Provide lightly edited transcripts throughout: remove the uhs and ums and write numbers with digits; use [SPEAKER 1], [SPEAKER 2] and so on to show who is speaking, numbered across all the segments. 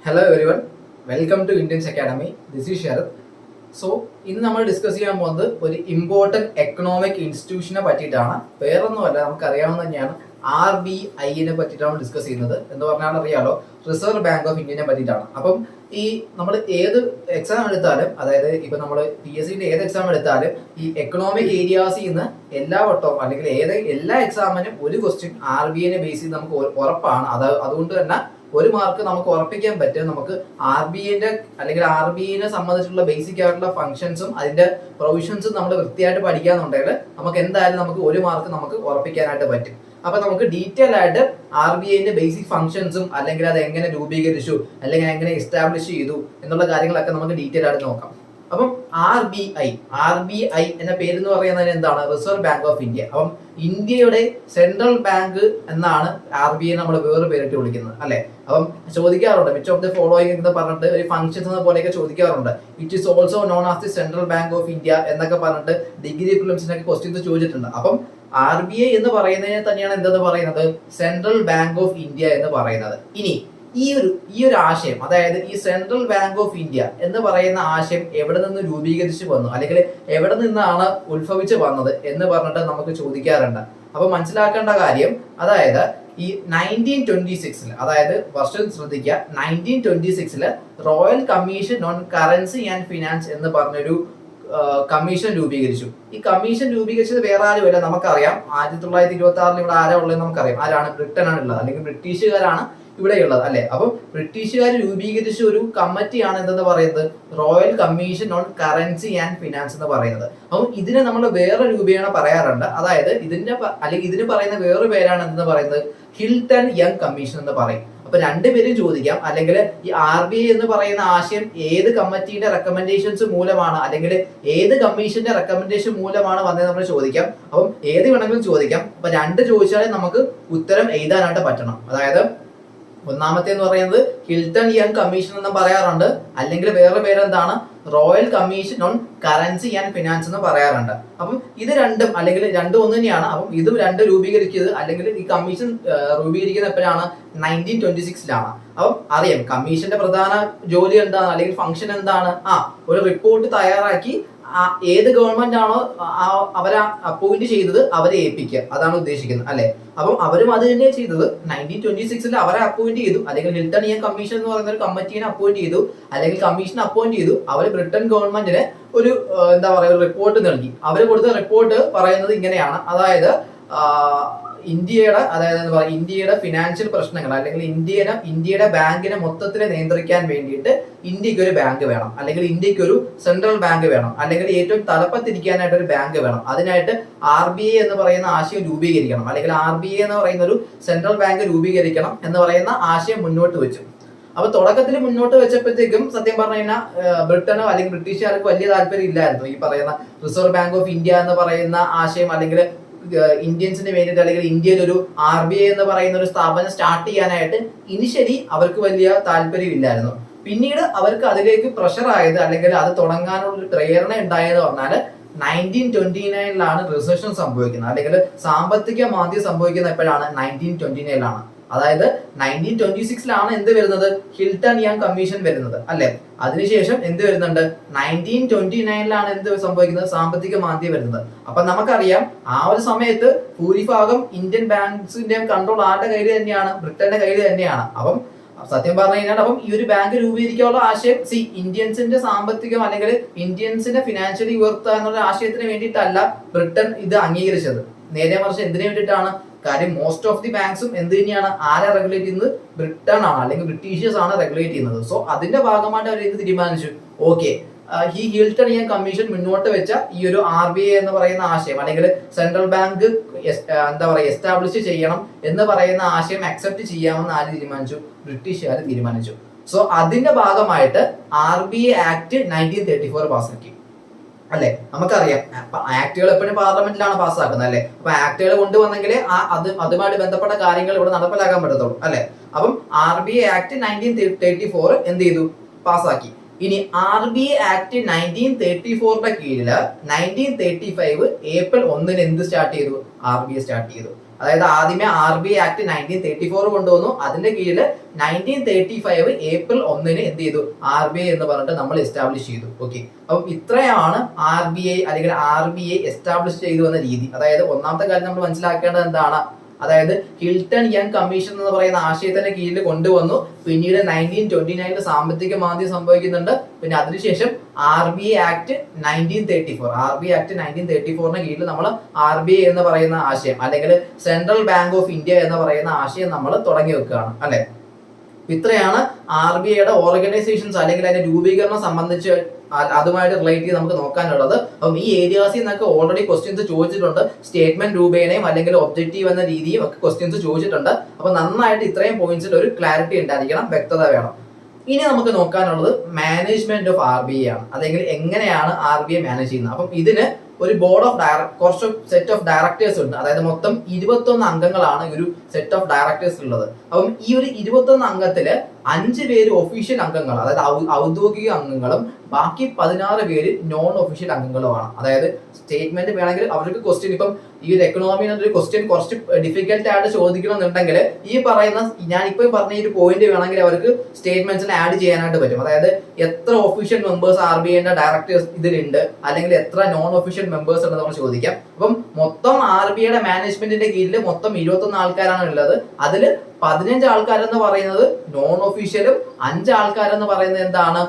[SPEAKER 1] Hello everyone, welcome to Indians academy. This is Sharath. So ഇന്ന് നമ്മൾ discuss ചെയ്യാൻ പോകുന്നത് ഒരു ഇമ്പോർട്ടൻറ്റ് എക്കണോമിക് ഇൻസ്റ്റിറ്റ്യൂഷനെ പറ്റിയിട്ടാണ്. വേറൊന്നുമല്ല, നമുക്കറിയാവുന്ന തന്നെയാണ് RBIനെ പറ്റിയിട്ടാണ് ഡിസ്കസ് ചെയ്യുന്നത്. എന്ന് പറഞ്ഞാൽ അറിയാലോ, റിസർവ് ബാങ്ക് ഓഫ് ഇന്ത്യനെ പറ്റിയിട്ടാണ്. അപ്പം ഈ നമ്മൾ ഏത് എക്സാം എടുത്താലും, അതായത് ഇപ്പം നമ്മൾ PSCന്റെ ഏത് എക്സാം എടുത്താലും ഈ എക്കണോമിക് ഏരിയാസിൽ നിന്ന് എല്ലാ വട്ടവും അല്ലെങ്കിൽ എല്ലാ എക്സാമിനും ഒരു ക്വസ്റ്റ്യൻ RBIനെ ബേസ് ചെയ്ത് നമുക്ക് ഉറപ്പാണ്. അതുകൊണ്ട് തന്നെ ഒരു മാർക്ക് നമുക്ക് ഉറപ്പിക്കാൻ പറ്റും. നമുക്ക് RBIന്റെ അല്ലെങ്കിൽ RBIനെ സംബന്ധിച്ചുള്ള ബേസിക് ആയിട്ടുള്ള ഫംഗ്ഷൻസും അതിന്റെ പ്രൊവിഷൻസും നമ്മൾ വൃത്തിയായിട്ട് പഠിക്കാന്നുണ്ടെങ്കിൽ നമുക്ക് എന്തായാലും നമുക്ക് ഒരു മാർക്ക് നമുക്ക് ഉറപ്പിക്കാനായിട്ട് പറ്റും. അപ്പൊ നമുക്ക് ഡീറ്റെയിൽ ആയിട്ട് RBIന്റെ ബേസിക് ഫംഗ്ഷൻസും അല്ലെങ്കിൽ അത് എങ്ങനെ രൂപീകരിച്ചു അല്ലെങ്കിൽ എങ്ങനെ എസ്റ്റാബ്ലിഷ് ചെയ്തു എന്നുള്ള കാര്യങ്ങളൊക്കെ നമുക്ക് ഡീറ്റെയിൽ ആയിട്ട് നോക്കാം. അപ്പം RBI എന്ന പേര് എന്ന് പറയുന്നത് എന്താണ്? Reserve bank of India. അപ്പം ഇന്ത്യയുടെ സെൻട്രൽ ബാങ്ക് എന്നാണ് RBI നമ്മൾ വേറെ പേരിട്ട് വിളിക്കുന്നത്, അല്ലെ? അപ്പം ചോദിക്കാറുണ്ട്, വിച്ച് ഓഫ് ദി ഫോളോയിങ് എന്ന് പറഞ്ഞിട്ട് ഒരു ഫംഗ്ഷൻസ് എന്ന പോലെയൊക്കെ ചോദിക്കാറുണ്ട്. It is also known as the central bank of India എന്നൊക്കെ പറഞ്ഞിട്ട് ഡിഗ്രി പ്രിലിംസിനൊക്കെ ക്വസ്റ്റ്യൻസ് ചോദിച്ചിട്ടുണ്ട്. അപ്പം RBI എന്ന് പറയുന്നതിനെ തന്നെയാണ് എന്തെന്ന് പറയുന്നത്? സെൻട്രൽ ബാങ്ക് ഓഫ് ഇന്ത്യ എന്ന് പറയുന്നത്. ഇനി ഈ ഒരു ആശയം, അതായത് ഈ സെൻട്രൽ ബാങ്ക് ഓഫ് ഇന്ത്യ എന്ന് പറയുന്ന ആശയം എവിടെ നിന്ന് രൂപീകരിച്ചു വന്നു അല്ലെങ്കിൽ എവിടെ നിന്നാണ് ഉത്ഭവിച്ചു വന്നത് എന്ന് പറഞ്ഞിട്ട് നമുക്ക് ചോദിക്കാറുണ്ട്. അപ്പൊ മനസ്സിലാക്കേണ്ട കാര്യം, അതായത് ഈ 1926 അതായത് വർഷം ശ്രദ്ധിക്കുക, 1926 royal commission on currency and finance എന്ന് പറഞ്ഞൊരു കമ്മീഷൻ രൂപീകരിച്ചു. ഈ കമ്മീഷൻ രൂപീകരിച്ചത് വേറെ ആരുമല്ല, നമുക്കറിയാം. 1926 ഇവിടെ ആരാ ഉള്ളത് നമുക്കറിയാം. ആരാണ്? ബ്രിട്ടനാണ് ഉള്ളത്, അല്ലെങ്കിൽ ബ്രിട്ടീഷുകാരാണ് ഇവിടെയുള്ളത്, അല്ലെ? അപ്പം ബ്രിട്ടീഷുകാർ രൂപീകരിച്ച ഒരു കമ്മിറ്റിയാണ് എന്തെന്ന് പറയുന്നത്? Royal commission on currency and finance എന്ന് പറയുന്നത്. അപ്പം ഇതിനെ നമ്മൾ വേറെ രൂപേണ പറയാറുണ്ട്. അതായത് ഇതിന് പറയുന്ന വേറൊരു പേരാണ് എന്തെന്ന് പറയുന്നത്? ഹിൽട്ടൺ യങ് കമ്മീഷൻ എന്ന് പറയും. അപ്പൊ രണ്ടുപേരും ചോദിക്കാം, അല്ലെങ്കിൽ ഈ RBI എന്ന് പറയുന്ന ആശയം ഏത് കമ്മിറ്റിയുടെ റെക്കമെൻഡേഷൻസ് മൂലമാണ് അല്ലെങ്കിൽ ഏത് കമ്മീഷന്റെ റെക്കമെൻഡേഷൻ മൂലമാണ് വന്നത് നമ്മൾ ചോദിക്കാം. അപ്പം ഏത് വേണമെങ്കിലും ചോദിക്കാം. അപ്പൊ രണ്ട് ചോദിച്ചാലേ നമുക്ക് ഉത്തരം എഴുതാനായിട്ട് പറ്റണം. അതായത് ഒന്നാമത്തെ എന്ന് പറയുന്നത് ഹിൽട്ടൺ യങ് കമ്മീഷൻ എന്ന് പറയാറുണ്ട്, അല്ലെങ്കിൽ വേറെ പേരെന്താണ്? Royal commission on currency and finance എന്ന് പറയാറുണ്ട്. അപ്പം ഇത് രണ്ടും അല്ലെങ്കിൽ രണ്ടും ഒന്ന് തന്നെയാണ്. അപ്പം ഇതും രണ്ട് രൂപീകരിക്കുന്നത് അല്ലെങ്കിൽ ഈ കമ്മീഷൻ രൂപീകരിക്കുന്നത് എപ്പോഴാണ്? 1926 അപ്പം അറിയാം കമ്മീഷന്റെ പ്രധാന ജോലി എന്താണ് അല്ലെങ്കിൽ ഫംഗ്ഷൻ എന്താണ്? ഒരു റിപ്പോർട്ട് തയ്യാറാക്കി ഏത് ഗവൺമെന്റ് ആണോ അവരെ അപ്പോയിന്റ് ചെയ്തത് അവരെ ഏൽപ്പിക്കുക, അതാണ് ഉദ്ദേശിക്കുന്നത്, അല്ലെ? അപ്പം അവരും അത് തന്നെ ചെയ്തത്. 1926 അവരെ അപ്പോയിന്റ് ചെയ്തു, അല്ലെങ്കിൽ ഹിൽട്ടൺ യങ് കമ്മീഷൻ എന്ന് പറയുന്ന ഒരു കമ്മിറ്റീനെ അപ്പോയിന്റ് ചെയ്തു, അല്ലെങ്കിൽ കമ്മീഷൻ അപ്പോയിന്റ് ചെയ്തു. അവർ ബ്രിട്ടൻ ഗവൺമെന്റിന് ഒരു എന്താ പറയുക റിപ്പോർട്ട് നൽകി. അവർ കൊടുത്ത റിപ്പോർട്ട് പറയുന്നത് ഇങ്ങനെയാണ്, അതായത് ഇന്ത്യയുടെ ഫിനാൻഷ്യൽ പ്രശ്നങ്ങൾ അല്ലെങ്കിൽ ഇന്ത്യയുടെ ബാങ്കിനെ മൊത്തത്തിൽ നിയന്ത്രിക്കാൻ വേണ്ടിയിട്ട് ഇന്ത്യക്ക് ഒരു ബാങ്ക് വേണം, അല്ലെങ്കിൽ ഇന്ത്യക്ക് ഒരു സെൻട്രൽ ബാങ്ക് വേണം, അല്ലെങ്കിൽ ഏറ്റവും തലപ്പത്തിരിക്കാനായിട്ട് ഒരു ബാങ്ക് വേണം. അതിനായിട്ട് RBI എന്ന് പറയുന്ന ആശയം രൂപീകരിക്കണം, അല്ലെങ്കിൽ RBI എന്ന് പറയുന്ന ഒരു സെൻട്രൽ ബാങ്ക് രൂപീകരിക്കണം എന്ന് പറയുന്ന ആശയം മുന്നോട്ട് വെച്ചു. അപ്പൊ തുടക്കത്തിൽ മുന്നോട്ട് വെച്ചപ്പോഴത്തേക്കും സത്യം പറഞ്ഞു കഴിഞ്ഞാൽ ബ്രിട്ടനോ അല്ലെങ്കിൽ ബ്രിട്ടീഷുകാർക്ക് വലിയ താല്പര്യം ഇല്ലായിരുന്നു ഈ പറയുന്ന റിസർവ് ബാങ്ക് ഓഫ് ഇന്ത്യ എന്ന് പറയുന്ന ആശയം, അല്ലെങ്കിൽ ഇന്ത്യൻസിന് വേണ്ടിയിട്ട് അല്ലെങ്കിൽ ഇന്ത്യയിൽ ഒരു RBI എന്ന് പറയുന്ന ഒരു സ്ഥാപനം സ്റ്റാർട്ട് ചെയ്യാനായിട്ട് ഇനിഷ്യലി അവർക്ക് വലിയ താല്പര്യമില്ലായിരുന്നു. പിന്നീട് അവർക്ക് അതിലേക്ക് പ്രഷർ ആയത് അല്ലെങ്കിൽ അത് തുടങ്ങാനുള്ള പ്രേരണ ഉണ്ടായത് പറഞ്ഞാൽ 1929 റിസഷൻ സംഭവിക്കുന്നത്, അല്ലെങ്കിൽ സാമ്പത്തിക മാന്ദ്യം സംഭവിക്കുന്നത് എപ്പോഴാണ്? 1929 അതായത് 1926 എന്ത് വരുന്നത്? ഹിൽട്ടൺ യങ് കമ്മീഷൻ വരുന്നത്, അല്ലെ? അതിനുശേഷം എന്ത് വരുന്നുണ്ട്? 1929 എന്ത് സംഭവിക്കുന്നത്? സാമ്പത്തിക മാന്ദ്യം വരുന്നത്. അപ്പൊ നമുക്കറിയാം ആ ഒരു സമയത്ത് ഭൂരിഭാഗം ഇന്ത്യൻ ബാങ്ക്സിന്റെ കൺട്രോൾ ആരുടെ കയ്യിൽ തന്നെയാണ്? ബ്രിട്ടന്റെ കയ്യിൽ തന്നെയാണ്. അപ്പം സത്യം പറഞ്ഞു കഴിഞ്ഞാൽ അപ്പം ഈ ഒരു ബാങ്ക് രൂപീകരിക്കാനുള്ള ആശയം ഇന്ത്യൻസിന്റെ സാമ്പത്തികം അല്ലെങ്കിൽ ഇന്ത്യൻസിന്റെ ഫിനാൻഷ്യലി ഉയർത്തുക എന്നുള്ള ആശയത്തിന് വേണ്ടിയിട്ടല്ല ബ്രിട്ടൻ ഇത് അംഗീകരിച്ചത്. നേരെ മറിച്ച് എന്തിനു വേണ്ടിയിട്ടാണ്? കാര്യം മോസ്റ്റ് ഓഫ് ദി ബാങ്ക്സും എന്ത് തന്നെയാണ്? ആരെ റെഗുലേറ്റ് ചെയ്യുന്നത്? ബ്രിട്ടൻ ആണ്, അല്ലെങ്കിൽ ബ്രിട്ടീഷേഴ്സ് ആണ് റെഗുലേറ്റ് ചെയ്യുന്നത്. സോ അതിന്റെ ഭാഗമായിട്ട് അവർ ഇത് തീരുമാനിച്ചു, ഓക്കെ ഈ ഹിൽട്ടൺ യങ് കമ്മീഷൻ മുന്നോട്ട് വെച്ച ഈ ഒരു RBI എന്ന് പറയുന്ന ആശയം, അല്ലെങ്കിൽ സെൻട്രൽ ബാങ്ക് എന്താ പറയുക എസ്റ്റാബ്ലിഷ് ചെയ്യണം എന്ന് പറയുന്ന ആശയം അക്സെപ്റ്റ് ചെയ്യാമെന്ന് ആര് തീരുമാനിച്ചു? ബ്രിട്ടീഷുകാർ തീരുമാനിച്ചു. സോ അതിന്റെ ഭാഗമായിട്ട് RBI ആക്ട് 1934 പാസ്സാക്കി, അല്ലെ? നമുക്കറിയാം ആക്ടുകൾ എപ്പോഴും പാർലമെന്റിലാണ് പാസ്സാക്കുന്നത്, അല്ലെ? അപ്പൊ ആക്ടുകൾ കൊണ്ടുവന്നെങ്കിലേ അതുമായിട്ട് ബന്ധപ്പെട്ട കാര്യങ്ങൾ ഇവിടെ നടപ്പിലാക്കാൻ പറ്റത്തുള്ളൂ, അല്ലെ? അപ്പം RBI ആക്ട് 1934 എന്ത് ചെയ്തു? പാസ്സാക്കി. ഇനി RBI ആക്ട് 1934 കീഴില് 1935 ഏപ്രിൽ 1 എന്ത് സ്റ്റാർട്ട് ചെയ്തു? RBI സ്റ്റാർട്ട് ചെയ്തു. അതായത് ആദ്യമേ RBI ആക്ട് 1934 കൊണ്ടുവന്നു. അതിന്റെ കീഴിൽ 1935 ഏപ്രിൽ 1 എന്ത് ചെയ്തു, RBI എന്ന് പറഞ്ഞിട്ട് നമ്മൾ എസ്റ്റാബ്ലിഷ് ചെയ്തു. ഓക്കെ, അപ്പം ഇത്രയാണ് RBI അല്ലെങ്കിൽ RBI എസ്റ്റാബ്ലിഷ് ചെയ്തു എന്ന രീതി. അതായത് ഒന്നാമത്തെ കാര്യം നമ്മൾ മനസ്സിലാക്കേണ്ടത് എന്താണ്, അതായത് ഹിൽട്ടൺ യങ് കമ്മീഷൻ എന്ന് പറയുന്ന ആശയത്തിന്റെ കീഴിൽ കൊണ്ടുവന്നു. പിന്നീട് 1929 സാമ്പത്തിക മാന്ദ്യം സംഭവിക്കുന്നുണ്ട്. പിന്നെ അതിനുശേഷം RBI ആക്ട് 1934 കീഴിൽ നമ്മൾ RBI എന്ന് പറയുന്ന ആശയം അല്ലെങ്കിൽ സെൻട്രൽ ബാങ്ക് ഓഫ് ഇന്ത്യ എന്ന് പറയുന്ന ആശയം നമ്മൾ തുടങ്ങി വെക്കുകയാണ് അല്ലെ. ഇത്രയാണ് RBIയുടെ ഓർഗനൈസേഷൻസ് അല്ലെങ്കിൽ അതിന്റെ രൂപീകരണം സംബന്ധിച്ച് അതുമായിട്ട് റിലേറ്റ് ചെയ്ത് നമുക്ക് നോക്കാനുള്ളത്. അപ്പം ഈ ഏരിയാസിൽ നിന്നൊക്കെ ഓൾറെഡി ക്വസ്റ്റ്യൻസ് ചോദിച്ചിട്ടുണ്ട്. സ്റ്റേറ്റ്മെന്റ് രൂപേണയും അല്ലെങ്കിൽ ഒബ്ജക്റ്റീവ് എന്ന രീതിയും ഒക്കെ ക്വസ്റ്റ്യൻസ് ചോദിച്ചിട്ടുണ്ട്. അപ്പൊ നന്നായിട്ട് ഇത്രയും പോയിന്റ്സിൽ ഒരു ക്ലാരിറ്റി ഉണ്ടായിരിക്കണം, വ്യക്തത വേണം. ഇനി നമുക്ക് നോക്കാനുള്ളത് മാനേജ്മെന്റ് ഓഫ് RBI ആണ്, അല്ലെങ്കിൽ എങ്ങനെയാണ് RBI മാനേജ് ചെയ്യുന്നത്. അപ്പം ഇതിന് ഒരു ബോർഡ് ഓഫ് കുറച്ച് സെറ്റ് ഓഫ് ഡയറക്ടേഴ്സ് ഉണ്ട്. അതായത് മൊത്തം 21 അംഗങ്ങളാണ് ഈ ഒരു സെറ്റ് ഓഫ് ഡയറക്ടേഴ്സ് ഉള്ളത്. അപ്പം ഈ ഒരു 21 അംഗത്തില് 5 പേര് ഒഫീഷ്യൽ അംഗങ്ങൾ, അതായത് ഔദ്യോഗിക അംഗങ്ങളും ബാക്കി 16 പേര് നോൺ ഒഫീഷ്യൽ അംഗങ്ങളുമാണ്. അതായത് സ്റ്റേറ്റ്മെന്റ് വേണമെങ്കിൽ അവർക്ക് ക്വസ്റ്റ്യൻ, ഇപ്പം ഈ ഒരു എക്കണോമി എന്നൊരു ക്വസ്റ്റ്യൻ കുറച്ച് ഡിഫിക്കൽട്ട് ആയിട്ട് ചോദിക്കണമെന്നുണ്ടെങ്കിൽ ഈ പറയുന്ന ഞാനിപ്പോൾ പറഞ്ഞ ഈ ഒരു പോയിന്റ് വേണമെങ്കിൽ അവർക്ക് സ്റ്റേറ്റ്മെന്റ്സിന് ആഡ് ചെയ്യാനായിട്ട് പറ്റും. അതായത് എത്ര ഒഫീഷ്യൽ മെമ്പേഴ്സ് RBIന്റെ ഡയറക്ടേഴ്സ് ഇതിലുണ്ട്, അല്ലെങ്കിൽ എത്ര നോൺ ഒഫീഷ്യൽ മെമ്പേഴ്സ് ഉണ്ടെന്ന് നമ്മൾ ചോദിക്കാം. അപ്പം മൊത്തം RBIയുടെ മാനേജ്മെന്റിന്റെ കീഴിൽ മൊത്തം 21 ആൾക്കാരാണ് ഉള്ളത്. അതിൽ 15 ആൾക്കാരെന്ന് പറയുന്നത് നോൺ ഒഫീഷ്യലും 5 ആൾക്കാരെന്ന് പറയുന്നത് എന്താണ്,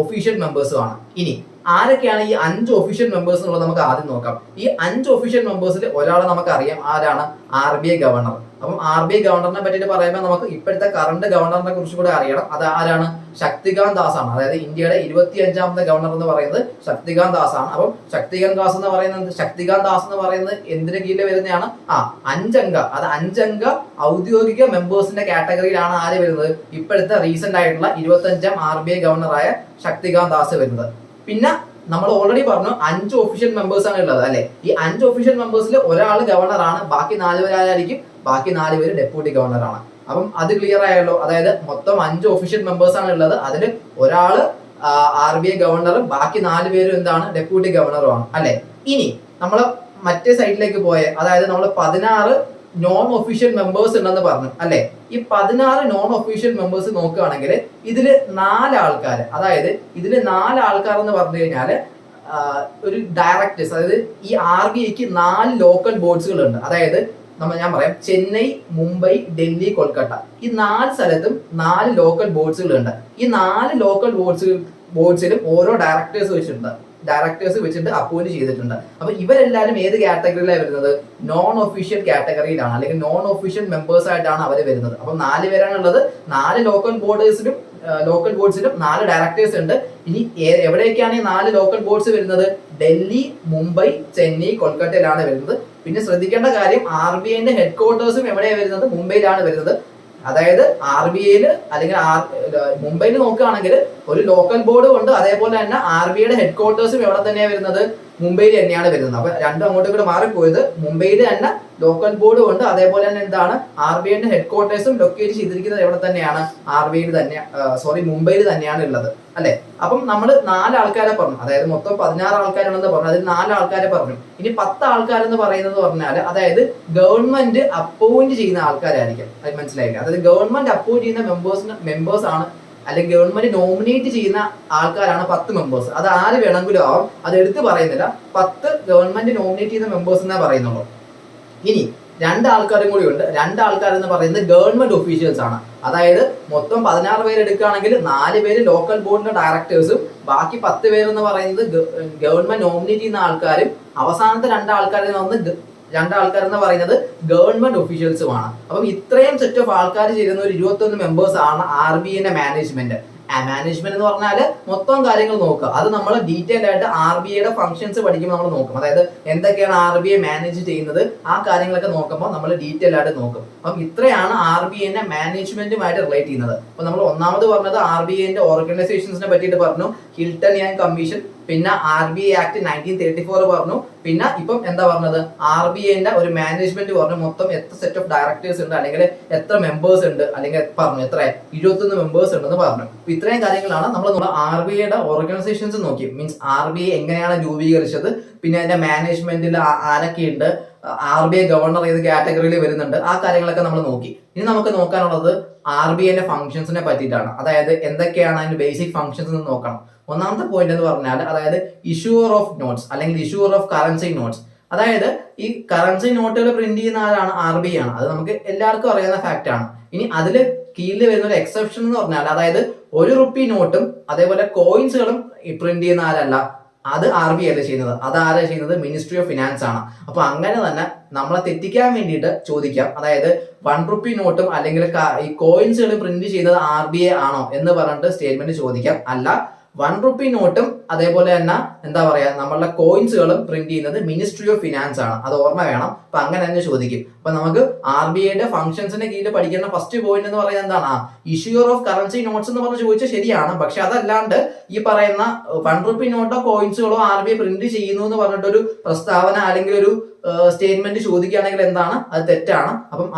[SPEAKER 1] ഒഫീഷ്യൽ മെമ്പേഴ്സും ആണ്. ഇനി ആരൊക്കെയാണ് ഈ 5 ഒഫീഷ്യൽ മെമ്പേഴ്സ് എന്നുള്ളത് നമുക്ക് ആദ്യം നോക്കാം. ഈ 5 ഒഫീഷ്യൽ മെമ്പേഴ്സിൽ ഒരാളെ നമുക്കറിയാം, ആരാണ്, RBI ഗവർണർ. അപ്പം RBI ഗവർണറിനെ പറ്റിയിട്ട് പറയുമ്പോൾ നമുക്ക് ഇപ്പോഴത്തെ കറണ്ട് ഗവർണറിനെ കുറിച്ച് കൂടെ അറിയണം. അത് ആരാണ്, ശക്തികാന്ത് ദാസ് ആണ്. അതായത് ഇന്ത്യയുടെ 25ാമത്തെ ഗവർണർ എന്ന് പറയുന്നത് ശക്തികാന്ത് ദാസ് ആണ്. അപ്പം ശക്തികാന്ത് ദാസ് എന്ന് പറയുന്നത് എന്തിന്റെ കീഴിൽ വരുന്നതാണ്, 5 അംഗ, അത് 5 അംഗ ഔദ്യോഗിക മെമ്പേഴ്സിന്റെ കാറ്റഗറിയിലാണ് ആര് വരുന്നത്, ഇപ്പോഴത്തെ റീസെന്റ് ആയിട്ടുള്ള 25ാം RBI ഗവർണറായ ശക്തികാന്ത് ദാസ് വരുന്നത്. പിന്നെ നമ്മൾ ഓൾറെഡി പറഞ്ഞു 5 ഒഫീഷ്യൽ മെമ്പേഴ്സ് ആണ് ഉള്ളത് അല്ലെ. ഈ 5 ഒഫീഷ്യൽ മെമ്പേഴ്സിൽ ഒരാൾ ഗവർണറാണ്, ബാക്കി 4 പേരായിരിക്കും, ബാക്കി 4 പേര് ഡെപ്യൂട്ടി ഗവർണറാണ്. അപ്പം അത് ക്ലിയർ ആയല്ലോ. അതായത് മൊത്തം 5 ഒഫീഷ്യൽ മെമ്പേഴ്സ് ആണ് ഉള്ളത്. അതിൽ ഒരാള് RBI ഗവർണറും ബാക്കി 4 പേരും എന്താണ്, ഡെപ്യൂട്ടി ഗവർണറുമാണ് അല്ലെ. ഇനി നമ്മൾ മറ്റേ സൈഡിലേക്ക് പോയ, അതായത് നമ്മൾ 16 നോൺ ഒഫീഷ്യൽ മെമ്പേഴ്സ് ഉണ്ടെന്ന് പറഞ്ഞു അല്ലെ. ഈ 16 നോൺ ഒഫീഷ്യൽ മെമ്പേഴ്സ് നോക്കുകയാണെങ്കിൽ ഇതിൽ 4 ആൾക്കാർ, അതായത് ഇതിൽ 4 ആൾക്കാർ എന്ന് പറഞ്ഞു കഴിഞ്ഞാല് ഒരു ഡയറക്ടേഴ്സ്, അതായത് ഈ RBIക്ക് 4 ലോക്കൽ ബോർഡ്സുകൾ ഉണ്ട്. അതായത് ഞാൻ പറയാം, ചെന്നൈ, മുംബൈ, ഡൽഹി, കൊൽക്കത്ത, ഈ 4 സ്ഥലത്തും 4 ലോക്കൽ ബോർഡ്സുകൾ ഉണ്ട്. ഈ 4 ലോക്കൽ ബോർഡ്സിലും ഓരോ ഡയറക്ടേഴ്സ് വെച്ചിട്ട് അപ്പോയിന്റ് ചെയ്തിട്ടുണ്ട്. അപ്പൊ ഇവരെല്ലാരും ഏത് കാറ്റഗറിയിലാണ് വരുന്നത്, നോൺ ഒഫീഷ്യൽ കാറ്റഗറിയിലാണ്, അല്ലെങ്കിൽ നോൺ ഒഫീഷ്യൽ മെമ്പേഴ്സ് ആയിട്ടാണ് അവർ വരുന്നത്. അപ്പൊ 4 പേരാണ് ഉള്ളത്. 4 ലോക്കൽ ബോർഡ്സിലും 4 ഡയറക്ടേഴ്സ് ഉണ്ട്. ഇനി എവിടെയൊക്കെയാണ് ഈ 4 ലോക്കൽ ബോർഡ്സ് വരുന്നത്, ഡൽഹി, മുംബൈ, ചെന്നൈ, കൊൽക്കത്തയിലാണ് വരുന്നത്. പിന്നെ ശ്രദ്ധിക്കേണ്ട കാര്യം, RBIന്റെ ഹെഡ് ക്വാർട്ടേഴ്സും എവിടെയാണ് വരുന്നത്, മുംബൈയിലാണ് വരുന്നത്. അതായത് RBIയിൽ അല്ലെങ്കിൽ മുംബൈയിൽ നോക്കുകയാണെങ്കിൽ ഒരു ലോക്കൽ ബോർഡ് ഉണ്ട്, അതേപോലെ തന്നെ RBIയുടെ ഹെഡ് ക്വാർട്ടേഴ്സും എവിടെ തന്നെയാണ് വരുന്നത്, മുംബൈയിൽ തന്നെയാണ് വരുന്നത്. അപ്പൊ രണ്ടും അങ്ങോട്ടും ഇങ്ങോട്ട് മാറിപ്പോയത്. മുംബൈയിൽ തന്നെ ലോക്കൽ ബോർഡും ഉണ്ട്, അതേപോലെ തന്നെ എന്താണ്, RBIന്റെ ഹെഡ് ക്വാർട്ടേഴ്സും ലൊക്കേറ്റ് ചെയ്തിരിക്കുന്നത് എവിടെ തന്നെയാണ്, മുംബൈയിൽ തന്നെയാണ് ഉള്ളത് അല്ലെ. അപ്പം നമ്മൾ 4 ആൾക്കാരെ പറഞ്ഞു, അതായത് മൊത്തം 16 ആൾക്കാരുണ്ടെന്ന് പറഞ്ഞു, അതിൽ 4 ആൾക്കാരെ പറഞ്ഞു. ഇനി 10 ആൾക്കാരെന്ന് പറയുന്നത് പറഞ്ഞാൽ, അതായത് ഗവൺമെന്റ് അപ്പോയിന്റ് ചെയ്യുന്ന ആൾക്കാരായിരിക്കും. അത് മനസ്സിലായില്ല. അതായത് ഗവൺമെന്റ് അപ്പോയിന്റ് ചെയ്യുന്ന മെമ്പേഴ്സ് ആണ്, അല്ലെങ്കിൽ ഗവൺമെന്റ് നോമിനേറ്റ് ചെയ്യുന്ന ആൾക്കാരാണ് 10 മെമ്പേഴ്സ്. അത് ആര് വേണമെങ്കിലും ആവും, അത് എടുത്ത് പറയുന്നില്ല. 10 ഗവൺമെന്റ് നോമിനേറ്റ് ചെയ്യുന്ന മെമ്പേഴ്സ് എന്നേ പറയുന്നുള്ളൂ. ഇനി 2 ആൾക്കാരും കൂടി ഉണ്ട്. 2 ആൾക്കാരെന്ന് പറയുന്നത് ഗവൺമെന്റ് ഒഫീഷ്യൽസ് ആണ്. അതായത് മൊത്തം 16 പേര് എടുക്കുകയാണെങ്കിൽ 4 പേര് ലോക്കൽ ബോർഡിന്റെ ഡയറക്ടേഴ്സും ബാക്കി 10 പേരെന്ന് പറയുന്നത് ഗവൺമെന്റ് നോമിനേറ്റ് ചെയ്യുന്ന ആൾക്കാരും, അവസാനത്തെ 2 ആൾക്കാരെന്ന് പറയുന്നത് ഗവൺമെന്റ് ഒഫീഷ്യൽസുമാണ്. അപ്പം ഇത്രയും സെറ്റ് ഓഫ് ആൾക്കാർ ചേരുന്ന ഒരു 21 മെമ്പേഴ്സ് ആണ് RBIന്റെ മാനേജ്മെന്റ്. മാനേജ്മെന്റ് എന്ന് പറഞ്ഞാൽ മൊത്തം കാര്യങ്ങൾ നോക്കുക. അത് നമ്മൾ ഡീറ്റെയിൽ ആയിട്ട് RBIയുടെ ഫംഗ്ഷൻസ് പഠിക്കുമ്പോൾ നമ്മൾ നോക്കും. അതായത് എന്തൊക്കെയാണ് RBI മാനേജ് ചെയ്യുന്നത്, ആ കാര്യങ്ങളൊക്കെ നോക്കുമ്പോൾ നമ്മൾ ഡീറ്റെയിൽ ആയിട്ട് നോക്കും. അപ്പം ഇത്രയാണ് RBIന്റെ മാനേജ്മെന്റുമായിട്ട് റിലേറ്റ് ചെയ്യുന്നത്. അപ്പൊ നമ്മൾ ഒന്നാമത് പറഞ്ഞത് RBIന്റെ ഓർഗനൈസേഷൻസിനെ പറ്റിയിട്ട് പറഞ്ഞു, ഹിൽട്ടൺ യങ് കമ്മീഷൻ. പിന്നെ RBI ആക്ട് 1934 പറഞ്ഞു. പിന്നെ ഇപ്പം എന്താ പറഞ്ഞത്, RBIന്റെ ഒരു മാനേജ്മെന്റ് പറഞ്ഞു മൊത്തം എത്ര സെറ്റ് ഓഫ് ഡയറക്ടേഴ്സ് ഉണ്ട്, അല്ലെങ്കിൽ എത്ര മെമ്പേഴ്സ് ഉണ്ട്, അല്ലെങ്കിൽ പറഞ്ഞു എത്ര 21 മെമ്പേഴ്സ് ഉണ്ടെന്ന് പറഞ്ഞു. ഇത്രയും കാര്യങ്ങളാണ് നമ്മൾ RBIയുടെ ഓർഗനൈസേഷൻസ് നോക്കി. മീൻസ് RBI എങ്ങനെയാണ് രൂപീകരിച്ചത്, പിന്നെ അതിന്റെ മാനേജ്മെന്റിൽ ആരൊക്കെയുണ്ട്, RBI ഗവർണർ ഏത് കാറ്റഗറിയിൽ വരുന്നുണ്ട്, ആ കാര്യങ്ങളൊക്കെ നമ്മൾ നോക്കി. ഇനി നമുക്ക് നോക്കാനുള്ളത് RBIന്റെ ഫംഗ്ഷൻസിനെ പറ്റിയിട്ടാണ്. അതായത് എന്തൊക്കെയാണ് അതിന്റെ ബേസിക് ഫംഗ്ഷൻസ് എന്ന് നോക്കണം. ഒന്നാമത്തെ പോയിന്റ് എന്ന് പറഞ്ഞാൽ അതായത് ഇഷ്യൂർ ഓഫ് നോട്ട്സ് അല്ലെങ്കിൽ ഇഷ്യൂർ ഓഫ് കറൻസി നോട്ട്സ്. അതായത് ഈ കറൻസി നോട്ടുകൾ പ്രിന്റ് ചെയ്യുന്ന ആരാണ്, RBI ആണ്. അത് നമുക്ക് എല്ലാവർക്കും അറിയാവുന്ന ഫാക്ട് ആണ്. ഇനി അതിൽ കീഴിൽ വരുന്ന ഒരു എക്സെപ്ഷൻ എന്ന് പറഞ്ഞാൽ അതായത് ₹1 നോട്ടും അതേപോലെ കോയിൻസുകളും പ്രിന്റ് ചെയ്യുന്ന ആരല്ല, അത് RBI അല്ല ചെയ്യുന്നത്. അത് ആരാ ചെയ്യുന്നത്, മിനിസ്ട്രി ഓഫ് ഫിനാൻസ് ആണ്. അപ്പൊ അങ്ങനെ തന്നെ നമ്മളെ തെറ്റിക്കാൻ വേണ്ടിയിട്ട് ചോദിക്കാം. അതായത് ₹1 നോട്ടും അല്ലെങ്കിൽ ഈ കോയിൻസുകളും പ്രിന്റ് ചെയ്യുന്നത് RBI ആണോ എന്ന് പറഞ്ഞിട്ട് സ്റ്റേറ്റ്മെന്റ് ചോദിക്കാം. അല്ല, ₹1 നോട്ടും അതേപോലെ തന്നെ എന്താ പറയാ നമ്മളുടെ കോയിൻസുകളും പ്രിന്റ് ചെയ്യുന്നത് മിനിസ്ട്രി ഓഫ് ഫിനാൻസ് ആണ്. അത് ഓർമ്മ വേണം. അപ്പൊ അങ്ങനെ തന്നെ ചോദിക്കും. അപ്പൊ നമുക്ക് RBIയുടെ ഫംഗ്ഷൻസിന്റെ കീഴിൽ പഠിക്കേണ്ട ഫസ്റ്റ് പോയിന്റ് എന്ന് പറയുന്നത് എന്താണ്, ഇഷ്യൂർ ഓഫ് കറൻസി നോട്ട്സ് എന്ന് പറഞ്ഞ് ചോദിച്ചാൽ ശരിയാണ്. പക്ഷെ അതല്ലാണ്ട് ഈ പറയുന്ന ₹1 നോട്ടോ കോയിൻസുകളോ RBI പ്രിന്റ് ചെയ്യുന്നു എന്ന് പറഞ്ഞിട്ടൊരു പ്രസ്താവന അല്ലെങ്കിൽ ഒരു സ്റ്റേറ്റ്മെന്റ് ചോദിക്കുകയാണെങ്കിൽ എന്താണ്, അത് തെറ്റാണ്. അപ്പം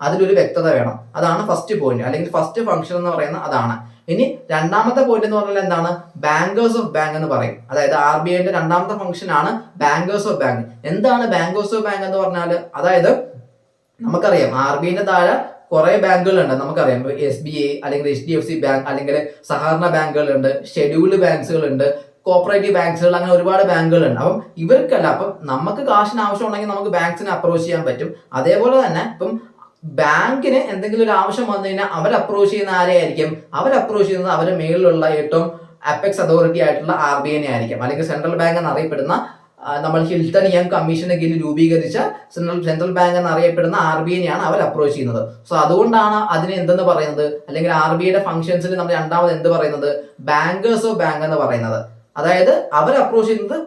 [SPEAKER 1] അതിലൊരു വ്യക്തത വേണം. അതാണ് ഫസ്റ്റ് പോയിന്റ് അല്ലെങ്കിൽ ഫസ്റ്റ് ഫംഗ്ഷൻ എന്ന് പറയുന്നത് അതാണ്. ഇനി രണ്ടാമത്തെ പോയിന്റ് എന്ന് പറഞ്ഞാൽ എന്താണ്, ബാങ്കേഴ്സ് ഓഫ് ബാങ്ക് എന്ന് പറയും. അതായത് RBIന്റെ രണ്ടാമത്തെ ഫംഗ്ഷൻ ആണ് ബാങ്കേഴ്സ് ഓഫ് ബാങ്ക്. എന്താണ് ബാങ്കേഴ്സ് ഓഫ് ബാങ്ക് എന്ന് പറഞ്ഞാൽ, അതായത് നമുക്കറിയാം RBIന്റെ താഴെ കുറെ ബാങ്കുകളുണ്ട്. നമുക്കറിയാം SBI അല്ലെങ്കിൽ HDFC ബാങ്ക് അല്ലെങ്കിൽ സഹകരണ ബാങ്കുകളുണ്ട്, ഷെഡ്യൂൾഡ് ബാങ്കുകളുണ്ട്, കോപ്പറേറ്റീവ് ബാങ്ക്സുകൾ, അങ്ങനെ ഒരുപാട് ബാങ്കുകളുണ്ട്. അപ്പം ഇവർക്കല്ല, അപ്പം നമുക്ക് കാശിന് ആവശ്യം ഉണ്ടെങ്കിൽ നമുക്ക് ബാങ്ക്സിനെ അപ്രോച്ച് ചെയ്യാൻ പറ്റും. അതേപോലെ തന്നെ ഇപ്പം ബാങ്കിന് എന്തെങ്കിലും ഒരു ആവശ്യം വന്നു കഴിഞ്ഞാൽ അവർ അപ്രോച്ച് ചെയ്യുന്ന ആരെയായിരിക്കും, അവർ അപ്രോച്ച് ചെയ്യുന്നത് അവരുടെ മേളിലുള്ള ഏറ്റവും അപ്പെക്സ് അതോറിറ്റി ആയിട്ടുള്ള RBIനെ ആയിരിക്കും. അല്ലെങ്കിൽ സെൻട്രൽ ബാങ്ക് എന്നറിയപ്പെടുന്ന നമ്മൾ ഹിൽട്ടൺ യങ് കമ്മീഷന് കീഴിൽ രൂപീകരിച്ച സെൻട്രൽ ബാങ്ക് എന്നറിയപ്പെടുന്ന RBIനെയാണ് അവർ അപ്രോച്ച് ചെയ്യുന്നത്. സോ അതുകൊണ്ടാണ് അതിനെ എന്തെന്ന് പറയുന്നത്, അല്ലെങ്കിൽ RBIയുടെ ഫംഗ്ഷൻസിൽ നമ്മൾ രണ്ടാമത് എന്ത് പറയുന്നത്, ബാങ്കേഴ്സ് ഓഫ് ബാങ്ക് എന്ന് പറയുന്നത്. അതായത് അവർ അപ്രോച്ച് ചെയ്യുന്നത്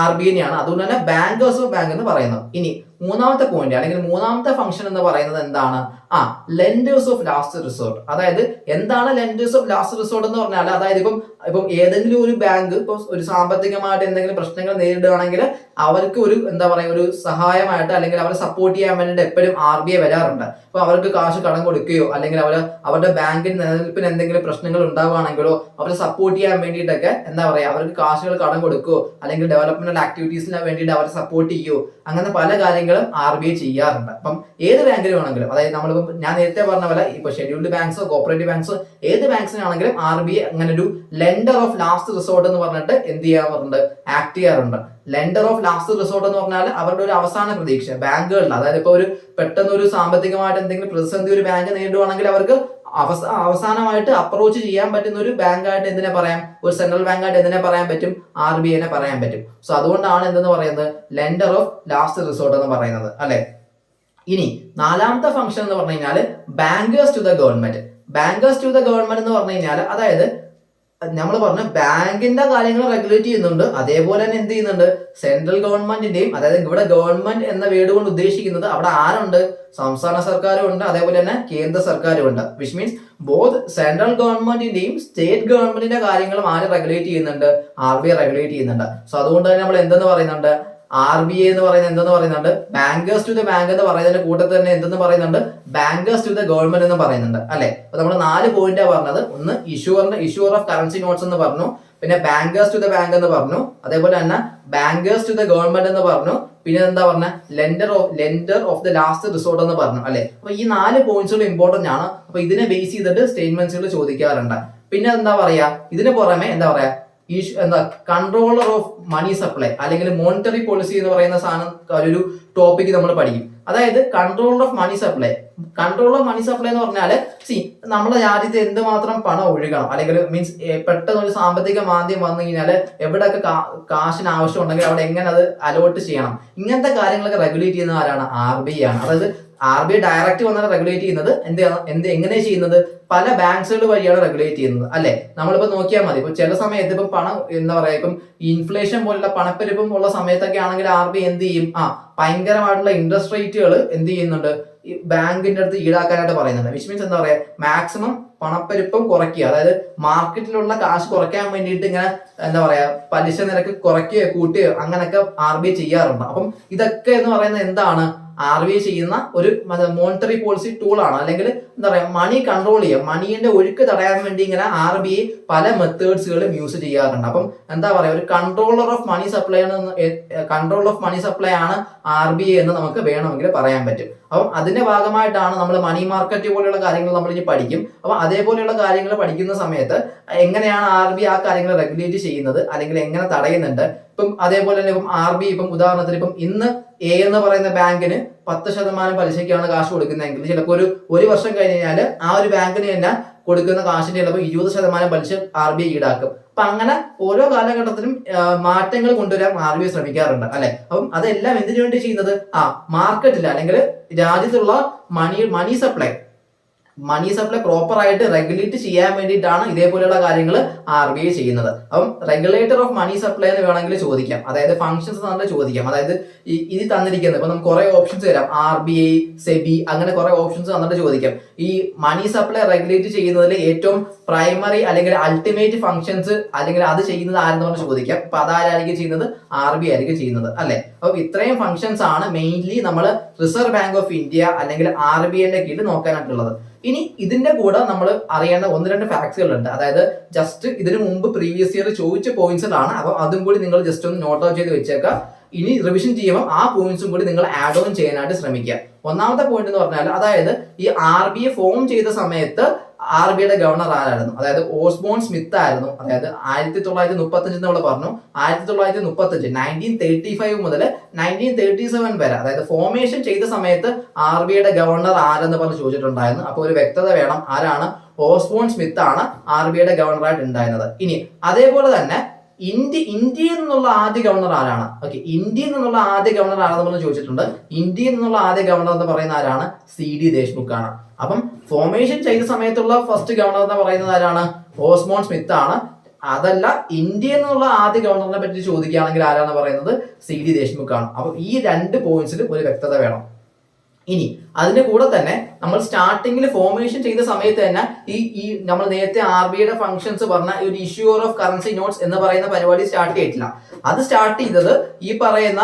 [SPEAKER 1] RBIനെയാണ്. അതുകൊണ്ട് തന്നെ ബാങ്കേഴ്സ് ഓഫ് ബാങ്ക് എന്ന് പറയുന്നത്. ഇനി മൂന്നാമത്തെ പോയിന്റ് അല്ലെങ്കിൽ മൂന്നാമത്തെ ഫംഗ്ഷൻ എന്ന് പറയുന്നത് എന്താണ്, ലെൻഡേഴ്സ് ഓഫ് ലാസ്റ്റ് റിസോർട്ട്. അതായത് എന്താണ് ലെൻഡേഴ്സ് ഓഫ് ലാസ്റ്റ് റിസോർട്ട് എന്ന് പറഞ്ഞാൽ, അതായത് ഇപ്പം ഏതെങ്കിലും ഒരു ബാങ്ക് ഇപ്പൊ ഒരു സാമ്പത്തികമായിട്ട് എന്തെങ്കിലും പ്രശ്നങ്ങൾ നേരിടുകയാണെങ്കിൽ അവർക്ക് ഒരു എന്താ പറയുക ഒരു സഹായമായിട്ട് അല്ലെങ്കിൽ അവരെ സപ്പോർട്ട് ചെയ്യാൻ വേണ്ടിയിട്ട് എപ്പോഴും RBI വരാറുണ്ട്. അപ്പൊ അവർക്ക് കാശ് കടം കൊടുക്കുകയോ അല്ലെങ്കിൽ അവരുടെ ബാങ്കിന് നിലനിൽപ്പിന് എന്തെങ്കിലും പ്രശ്നങ്ങൾ ഉണ്ടാവുകയാണെങ്കിലോ അവരെ സപ്പോർട്ട് ചെയ്യാൻ വേണ്ടിയിട്ടൊക്കെ എന്താ പറയുക അവർക്ക് കാശുകൾ കടം കൊടുക്കുകയോ അല്ലെങ്കിൽ ഡെവലപ്മെന്റൽ ആക്ടിവിറ്റീസിന് വേണ്ടിയിട്ട് അവരെ സപ്പോർട്ട് ചെയ്യുകയോ അങ്ങനെ പല കാര്യങ്ങളും RBI ചെയ്യാറുണ്ട്. അപ്പം ഏത് ബാങ്കിലും ആണെങ്കിലും, അതായത് നമ്മളിപ്പം ഞാൻ നേരത്തെ പറഞ്ഞ പോലെ ഇപ്പൊ ഷെഡ്യൂൾഡ് ബാങ്ക്സോ കോപ്പറേറ്റീവ് ബാങ്ക്സോ ഏത് ബാങ്ക്സിനാണെങ്കിലും RBI അങ്ങനെ ഒരു ലെൻഡർ ഓഫ് ലാസ്റ്റ് റിസോർട്ട് എന്ന് പറഞ്ഞിട്ട് എന്ത് ചെയ്യാറുണ്ട്, ആക്ട് ചെയ്യാറുണ്ട്. ലെൻഡർ ഓഫ് ലാസ്റ്റ് റിസോർട്ട് എന്ന് പറഞ്ഞാൽ അവരുടെ ഒരു അവസാന പ്രതീക്ഷ ബാങ്കുകളിൽ. അതായത് ഇപ്പൊ ഒരു പെട്ടെന്ന് ഒരു സാമ്പത്തികമായിട്ട് എന്തെങ്കിലും പ്രതിസന്ധി ഒരു ബാങ്ക് നേരിടുവാണെങ്കിൽ അവർക്ക് അവസാനമായിട്ട് അപ്രോച്ച് ചെയ്യാൻ പറ്റുന്ന ഒരു ബാങ്കായിട്ട് എന്തിനെ പറയാം, ഒരു സെൻട്രൽ ബാങ്കായിട്ട് എന്തിനെ പറയാൻ പറ്റും, RBIനെ പറയാൻ പറ്റും. സോ അതുകൊണ്ടാണ് എന്തെന്ന് പറയുന്നത്, ലെൻഡർ ഓഫ് ലാസ്റ്റ് റിസോർട്ട് എന്ന് പറയുന്നത്, അല്ലെ. ഇനി നാലാമത്തെ ഫംഗ്ഷൻ എന്ന് പറഞ്ഞു കഴിഞ്ഞാൽ bankers to the government. Bankers to the government എന്ന് പറഞ്ഞു കഴിഞ്ഞാൽ അതായത് നമ്മൾ പറഞ്ഞു ബാങ്കിന്റെ കാര്യങ്ങൾ റെഗുലേറ്റ് ചെയ്യുന്നുണ്ട്, അതേപോലെ തന്നെ എന്ത് ചെയ്യുന്നുണ്ട്, സെൻട്രൽ ഗവൺമെന്റിന്റെയും, അതായത് ഇവിടെ ഗവൺമെന്റ് എന്ന വേർഡ് കൊണ്ട് ഉദ്ദേശിക്കുന്നത് അവിടെ ആരുണ്ട്, സംസ്ഥാന സർക്കാരും ഉണ്ട്, അതേപോലെ തന്നെ കേന്ദ്ര സർക്കാരും ഉണ്ട്. വിച്ച് മീൻസ് ബോത്ത് സെൻട്രൽ ഗവൺമെന്റിന്റെയും സ്റ്റേറ്റ് ഗവൺമെന്റിന്റെ കാര്യങ്ങളും ആര് റെഗുലേറ്റ് ചെയ്യുന്നുണ്ട്, RBI റെഗുലേറ്റ് ചെയ്യുന്നുണ്ട്. സോ അതുകൊണ്ട് തന്നെ നമ്മൾ എന്തെന്ന് പറയുന്നുണ്ട്, RBI എന്ന് പറയുന്നത് എന്തെന്ന് പറയുന്നുണ്ട്, ബാങ്കേഴ്സ് ടു ദ ബാങ്ക് എന്ന് പറയുന്നതിന്റെ കൂട്ടത്തിൽ തന്നെ എന്തെന്ന് പറയുന്നുണ്ട്, ബാങ്കേഴ്സ് ടു ദ ഗവൺമെന്റ് എന്ന് പറയുന്നുണ്ട്, അല്ലെ. അപ്പൊ നമ്മൾ 4 പോയിന്റാ പറഞ്ഞത്. ഒന്ന് ഇഷ്യൂർ ഓഫ് കറൻസി നോട്ട്സ് എന്ന് പറഞ്ഞു, പിന്നെ ബാങ്കേഴ്സ് ടു ദ ബാങ്ക് എന്ന് പറഞ്ഞു, അതേപോലെ തന്നെ ബാങ്കേഴ്സ് ടു ദ ഗവൺമെന്റ് എന്ന് പറഞ്ഞു, പിന്നെ എന്താ പറഞ്ഞ lender of the last resort എന്ന് പറഞ്ഞു, അല്ലെ. അപ്പൊ ഈ 4 പോയിന്റ്സുകൾ ഇമ്പോർട്ടന്റ് ആണ്. അപ്പൊ ഇതിനെ ബേസ് ചെയ്തിട്ട് സ്റ്റേറ്റ്മെന്റ്സുകൾ ചോദിക്കാറുണ്ട്. പിന്നെ എന്താ പറയാ, ഇതിന് പുറമെ എന്താ പറയാ കൺട്രോളർ ഓഫ് മണി സപ്ലൈ അല്ലെങ്കിൽ മോണിറ്ററി പോളിസി എന്ന് പറയുന്ന സാധനം ഒരു ടോപ്പിക് നമ്മൾ പഠിക്കും. അതായത് കൺട്രോളർ ഓഫ് മണി സപ്ലൈ എന്ന് പറഞ്ഞാൽ നമ്മുടെ രാജ്യത്ത് എന്തുമാത്രം പണം ഒഴുകണം, അല്ലെങ്കിൽ മീൻസ് പെട്ടെന്ന് ഒരു സാമ്പത്തിക മാന്ദ്യം വന്നു കഴിഞ്ഞാൽ എവിടെയൊക്കെ കാശിന് ആവശ്യം ഉണ്ടെങ്കിൽ അവിടെ എങ്ങനെ അത് അലോട്ട് ചെയ്യണം, ഇങ്ങനത്തെ കാര്യങ്ങളൊക്കെ റെഗുലേറ്റ് ചെയ്യുന്ന ആരാണ്, RBI ആണ്. അതായത് RBI ഡയറക്റ്റ് വന്നാണ് റെഗുലേറ്റ് ചെയ്യുന്നത്. എങ്ങനെ ചെയ്യുന്നത്, പല ബാങ്ക്സുകൾ വഴിയാണ് റെഗുലേറ്റ് ചെയ്യുന്നത്, അല്ലെ. നമ്മളിപ്പോ നോക്കിയാൽ മതി, ഇപ്പൊ ചില സമയത്ത് ഇപ്പം പണം എന്താ പറയാ, ഇപ്പം ഇൻഫ്ലേഷൻ പോലുള്ള പണപ്പെരുപ്പം ഉള്ള സമയത്തൊക്കെ ആണെങ്കിൽ RBI എന്ത് ചെയ്യും, ഭയങ്കരമായിട്ടുള്ള ഇൻട്രസ്റ്റ് റേറ്റുകൾ എന്ത് ചെയ്യുന്നുണ്ട്, ഈ ബാങ്കിന്റെ അടുത്ത് ഈടാക്കാനായിട്ട് പറയുന്നുണ്ട്. വിച്ച് മീൻസ് എന്താ പറയാ, മാക്സിമം പണപ്പെരുപ്പം കുറയ്ക്കുക, അതായത് മാർക്കറ്റിലുള്ള കാശ് കുറയ്ക്കാൻ വേണ്ടിയിട്ട് ഇങ്ങനെ എന്താ പറയാ പലിശ നിരക്ക് കുറയ്ക്കുകയോ കൂട്ടുകയോ അങ്ങനെയൊക്കെ RBI ചെയ്യാറുണ്ട്. അപ്പം ഇതൊക്കെ എന്ന് പറയുന്നത് എന്താണ്, RBI ചെയ്യുന്ന ഒരു മോണിറ്ററി പോളിസി ടൂളാണ്. അല്ലെങ്കിൽ എന്താ പറയാ മണി കൺട്രോൾ ചെയ്യുക, മണിയുടെ ഒഴുക്ക് തടയാൻ വേണ്ടി ഇങ്ങനെ RBI പല മെത്തേഡ്സുകളും യൂസ് ചെയ്യാറുണ്ട്. അപ്പം എന്താ പറയാ ഒരു കൺട്രോളർ ഓഫ് മണി സപ്ലൈ ആണ് RBI എന്ന് നമുക്ക് വേണമെങ്കിൽ പറയാൻ പറ്റും. അപ്പം അതിന്റെ ഭാഗമായിട്ടാണ് നമ്മൾ മണി മാർക്കറ്റ് പോലെയുള്ള കാര്യങ്ങൾ നമ്മൾ ഇനി പഠിക്കും. അപ്പൊ അതേപോലെയുള്ള കാര്യങ്ങൾ പഠിക്കുന്ന സമയത്ത് എങ്ങനെയാണ് RBI ആ കാര്യങ്ങൾ റെഗുലേറ്റ് ചെയ്യുന്നത് അല്ലെങ്കിൽ എങ്ങനെ തടയുന്നുണ്ട്. ഇപ്പം അതേപോലെ തന്നെ ഇപ്പം RBI ഇപ്പം ഉദാഹരണത്തിന് ഇപ്പം ഇന്ന് A എന്ന് പറയുന്ന ബാങ്കിന് 10% പലിശയ്ക്കാണ് കാശ് കൊടുക്കുന്നതെങ്കിൽ ചിലപ്പോൾ ഒരു വർഷം കഴിഞ്ഞ് കഴിഞ്ഞാൽ ആ ഒരു ബാങ്കിന് തന്നെ കൊടുക്കുന്ന കാശിന്റെ ചിലപ്പോൾ 20% പലിശ RBI ഈടാക്കും. അപ്പൊ അങ്ങനെ ഓരോ കാലഘട്ടത്തിലും മാറ്റങ്ങൾ കൊണ്ടുവരാൻ RBI ശ്രമിക്കാറുണ്ട് അല്ലെ. അപ്പം അതെല്ലാം എന്തിനു വേണ്ടി ചെയ്യുന്നത്, മാർക്കറ്റിൽ അല്ലെങ്കിൽ രാജ്യത്തുള്ള മണി സപ്ലൈ പ്രോപ്പർ ആയിട്ട് റെഗുലേറ്റ് ചെയ്യാൻ വേണ്ടിയിട്ടാണ് ഇതേപോലെയുള്ള കാര്യങ്ങൾ RBI ചെയ്യുന്നത്. അപ്പം റെഗുലേറ്റർ ഓഫ് മണി സപ്ലൈ എന്ന് വേണമെങ്കിൽ ചോദിക്കാം, അതായത് ഫംഗ്ഷൻസ് തന്നെ ചോദിക്കാം. അതായത് ഇത് തന്നിരിക്കുന്നത് ഇപ്പൊ നമുക്ക് കുറെ ഓപ്ഷൻസ് തരാം, RBI, SEBI അങ്ങനെ കുറെ ഓപ്ഷൻസ് തന്നിട്ട് ചോദിക്കാം ഈ മണി സപ്ലൈ റെഗുലേറ്റ് ചെയ്യുന്നതിൽ ഏറ്റവും പ്രൈമറി അല്ലെങ്കിൽ അൾട്ടിമേറ്റ് ഫംഗ്ഷൻസ് അല്ലെങ്കിൽ അത് ചെയ്യുന്നത് ആരെന്ന് പറഞ്ഞ് ചോദിക്കാം. അപ്പൊ അതാരായിരിക്കും ചെയ്യുന്നത്, RBI ആയിരിക്കും ചെയ്യുന്നത് അല്ലെ. അപ്പൊ ഇത്രയും ഫംഗ്ഷൻസ് ആണ് മെയിൻലി നമ്മൾ റിസർവ് ബാങ്ക് ഓഫ് ഇന്ത്യ അല്ലെങ്കിൽ RBIന്റെ കീഴിൽ നോക്കാനായിട്ടുള്ളത്. ഇനി ഇതിന്റെ കൂടെ നമ്മൾ അറിയേണ്ട 1-2 ഫാക്ട്സുകൾ ഉണ്ട്. അതായത് ജസ്റ്റ് ഇതിനു മുമ്പ് പ്രീവിയസ് ഇയർ ചോദിച്ച പോയിന്റ്സുകളാണ്. അപ്പൊ അതും കൂടി നിങ്ങൾ ജസ്റ്റ് ഒന്ന് നോട്ട് ഔട്ട് ചെയ്ത് വെച്ചേക്കുക. ഇനി റിവിഷൻ ചെയ്യുമ്പോൾ ആ പോയിന്റ്സും കൂടി നിങ്ങൾ ആഡ് ഓൺ ചെയ്യാനായിട്ട് ശ്രമിക്കുക. ഒന്നാമത്തെ പോയിന്റ് എന്ന് പറഞ്ഞാൽ അതായത് ഈ RBI ഫോം ചെയ്ത സമയത്ത് RBIയുടെ ഗവർണർ ആരായിരുന്നു, അതായത് ഓസ്ബോൺ സ്മിത്ത് ആയിരുന്നു. അതായത് 1935 നമ്മൾ പറഞ്ഞു, 1935 1935 മുതൽ 1937 വരെ, അതായത് ഫോർമേഷൻ ചെയ്ത സമയത്ത് RBIയുടെ ഗവർണർ ആരെന്ന് പറഞ്ഞ് ചോദിച്ചിട്ടുണ്ടായിരുന്നു. അപ്പൊ ഒരു വ്യക്തത വേണം, ആരാണ്, ഓസ്ബോൺ സ്മിത്ത് ആണ് RBIയുടെ ഗവർണറായിട്ട് ഉണ്ടായിരുന്നത്. ഇനി അതേപോലെ തന്നെ ഇന്ത്യയിൽ നിന്നുള്ള ആദ്യ ഗവർണർ ആരാണ്, ഇന്ത്യയിൽ നിന്നുള്ള ആദ്യ ഗവർണർ ആരെന്ന് പറഞ്ഞ് ചോദിച്ചിട്ടുണ്ട്. ഇന്ത്യയിൽ നിന്നുള്ള ആദ്യ ഗവർണർ എന്ന് പറയുന്ന ആരാണ്, CD ദേശ്മുഖ് ആണ്. അപ്പം ഫോർമേഷൻ ചെയ്ത സമയത്തുള്ള ഫസ്റ്റ് ഗവർണർ എന്ന് പറയുന്നത് ആരാണ്, ഓസ്ബോൺ സ്മിത്ത് ആണ്. അതല്ല ഇന്ത്യയിൽ നിന്നുള്ള ആദ്യ ഗവർണറിനെ പറ്റി ചോദിക്കുകയാണെങ്കിൽ ആരാണ് പറയുന്നത്, CD ദേശ്മുഖ് ആണ്. അപ്പൊ ഈ 2 പോയിന്റ്സിലും ഒരു വ്യക്തത വേണം. ഇനി അതിന്റെ കൂടെ തന്നെ നമ്മൾ സ്റ്റാർട്ടിങ്ങിൽ ഫോർമേഷൻ ചെയ്ത സമയത്ത് തന്നെ ഈ നമ്മൾ നേരത്തെ RBIയുടെ ഫംഗ്ഷൻസ് പറഞ്ഞ ഒരു ഇഷ്യൂർ ഓഫ് കറൻസി നോട്ട്സ് എന്ന് പറയുന്ന പരിപാടി സ്റ്റാർട്ട് ചെയ്തിട്ടില്ല. അത് സ്റ്റാർട്ട് ചെയ്തത് ഈ പറയുന്ന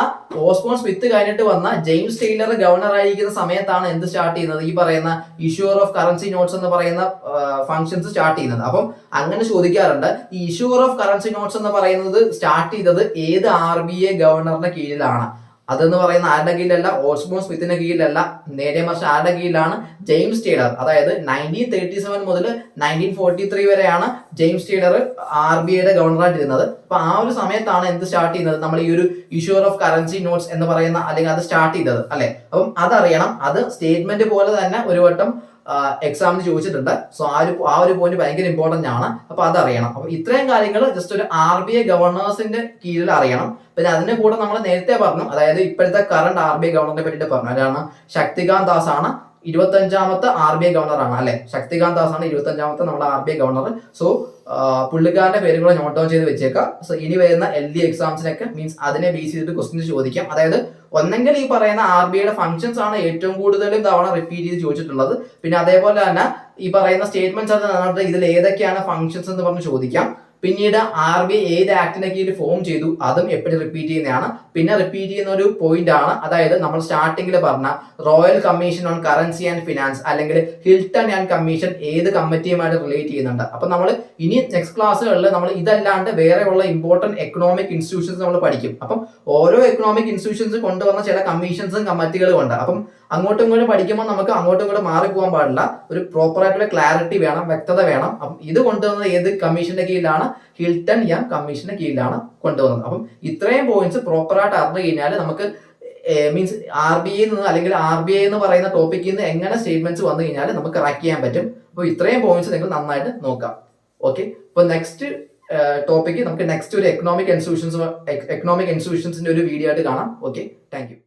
[SPEAKER 1] ഓസ്ബോൺ സ്മിത്ത് കഴിഞ്ഞിട്ട് വന്ന ജെയിംസ് ടെയ്ലർ ഗവർണർ ആയിരിക്കുന്ന സമയത്താണ് എന്ത് സ്റ്റാർട്ട് ചെയ്യുന്നത്, ഈ പറയുന്ന ഇഷ്യൂർ ഓഫ് കറൻസി നോട്ട്സ് എന്ന് പറയുന്ന ഫംഗ്ഷൻസ് സ്റ്റാർട്ട് ചെയ്യുന്നത്. അപ്പം അങ്ങനെ ചോദിക്കാറുണ്ട്, ഈ ഇഷ്യൂർ ഓഫ് കറൻസി നോട്ട്സ് എന്ന് പറയുന്നത് സ്റ്റാർട്ട് ചെയ്തത് ഏത് RBI ഗവർണറിന്റെ കീഴിലാണ്. അതെന്ന് പറയുന്ന ആരുടെ കീഴിലല്ല, ഓസ്ബോൺ സ്മിത്തിന്റെ കീഴിലല്ല, നേരെ മറിച്ച് ആരുടെ കീഴിലാണ്, ജെയിംസ് ടെയ്ലർ. അതായത് 1937 മുതൽ 1943 വരെയാണ് ജെയിംസ് ടെയ്ലർ RBIയുടെ ഗവർണറായിട്ട് ഇരുന്നത്. അപ്പൊ ആ ഒരു സമയത്താണ് എന്ത് സ്റ്റാർട്ട് ചെയ്യുന്നത്, നമ്മൾ ഈ ഒരു ഇഷ്യൂർ ഓഫ് കറൻസി നോട്ട്സ് എന്ന് പറയുന്ന അല്ലെങ്കിൽ അത് സ്റ്റാർട്ട് ചെയ്തത് അല്ലെ. അപ്പം അതറിയണം, അത് സ്റ്റേറ്റ്മെന്റ് പോലെ തന്നെ ഒരു വട്ടം എക്സാമിന് ചോദിച്ചിട്ടുണ്ട്. സോ ആ ഒരു പോയിന്റ് ഭയങ്കര ഇമ്പോർട്ടന്റ് ആണ്. അപ്പൊ അതറിയണം. അപ്പൊ ഇത്രയും കാര്യങ്ങൾ ജസ്റ്റ് ഒരു RBI ഗവർണേഴ്സിന്റെ കീഴിൽ അറിയണം. പിന്നെ അതിന്റെ കൂടെ നമ്മൾ നേരത്തെ പറഞ്ഞു, അതായത് ഇപ്പോഴത്തെ കറണ്ട് RBI ഗവർണറിനെ പറ്റിയിട്ട് പറഞ്ഞു, അതാണ് ശക്തികാന്ത് ദാസ് ആണ് 25ാമത്തെ RBI ഗവർണർ ആണ് അല്ലെ. ശക്തികാന്ത് ദാസ് ആണ് 25ാമത്തെ നമ്മുടെ RBI ഗവർണർ. സോ പുള്ളിക്കാരന്റെ പേരും കൂടെ നോട്ട് ഡൗൺ ചെയ്ത് വെച്ചേക്കാം. സോ ഇനി വരുന്ന LD എക്സാംസിനൊക്കെ മീൻസ് അതിനെ ബേസ് ചെയ്തിട്ട് ക്വസ്റ്റ്യൻസ് ചോദിക്കാം. അതായത് ഒന്നെങ്കിൽ ഈ പറയുന്ന RBIയുടെ ഫംഗ്ഷൻസ് ആണ് ഏറ്റവും കൂടുതലും തവണ റിപ്പീറ്റ് ചെയ്ത് ചോദിച്ചിട്ടുള്ളത്. പിന്നെ അതേപോലെ തന്നെ ഈ പറയുന്ന സ്റ്റേറ്റ്മെന്റ്സ് അത് തന്നിട്ട് ഇതിൽ ഏതൊക്കെയാണ് ഫംഗ്ഷൻസ് എന്ന് പറഞ്ഞ് ചോദിക്കാം. പിന്നീട് RBI ഏത് ആക്ടിനെ കീഴിൽ ഫോം ചെയ്തു അതും എപ്പോഴും റിപ്പീറ്റ് ചെയ്യുന്നതാണ്. പിന്നെ റിപ്പീറ്റ് ചെയ്യുന്ന ഒരു പോയിന്റ് ആണ്, അതായത് നമ്മൾ സ്റ്റാർട്ടിങ്ങിൽ പറഞ്ഞ royal commission on currency and finance അല്ലെങ്കിൽ ഹിൽട്ടൺ ആൻഡ് കമ്മീഷൻ ഏത് കമ്മിറ്റിയുമായിട്ട് റിലേറ്റ് ചെയ്യുന്നുണ്ട്. അപ്പൊ നമ്മൾ ഇനി നെക്സ്റ്റ് ക്ലാസ്സുകളിൽ നമ്മൾ ഇതല്ലാണ്ട് വേറെയുള്ള ഇമ്പോർട്ടന്റ് എക്കണോമിക് ഇൻസ്റ്റിറ്റ്യൂഷൻസ് നമ്മൾ പഠിക്കും. അപ്പം ഓരോ എക്കണോമിക് ഇൻസ്റ്റിറ്റ്യൂഷൻസ് കൊണ്ടുവന്ന ചില കമ്മീഷൻസും കമ്മിറ്റികളും ഉണ്ട്. അപ്പം അങ്ങോട്ടും ഇങ്ങോട്ടും പഠിക്കുമ്പോൾ നമുക്ക് അങ്ങോട്ടും ഇങ്ങോട്ടും മാറിപ്പോകാൻ പാടില്ല. ഒരു പ്രോപ്പർ ആയിട്ടുള്ള ക്ലാരിറ്റി വേണം, വ്യക്തത വേണം. അപ്പം ഇത് കൊണ്ടുവന്നത് ഏത് കമ്മീഷന്റെ കീഴിലാണ്, ഹിൽട്ടൺ യങ് കമ്മീഷന്റെ കീഴിലാണ് കൊണ്ടുവന്നത്. അപ്പം ഇത്രയും പോയിന്റ്സ് പ്രോപ്പർ ആയിട്ട് അറിഞ്ഞു കഴിഞ്ഞാൽ നമുക്ക് മീൻസ് RBI നിന്ന് അല്ലെങ്കിൽ RBI എന്ന് പറയുന്ന ടോപ്പിക്കിൽ നിന്ന് എങ്ങനെ സ്റ്റേറ്റ്മെന്റ്സ് വന്നു കഴിഞ്ഞാൽ നമുക്ക് കറക്റ്റ് ചെയ്യാൻ പറ്റും. അപ്പോൾ ഇത്രയും പോയിന്റ്സ് നിങ്ങൾ നന്നായിട്ട് നോക്കാം. ഓക്കെ, അപ്പോൾ നെക്സ്റ്റ് ടോപ്പിക്ക് നമുക്ക് നെക്സ്റ്റ് ഒരു എക്കണോമിക് ഇൻസ്റ്റിറ്റ്യൂഷൻസിന്റെ ഒരു വീഡിയോ ആയിട്ട് കാണാം. Okay, thank you.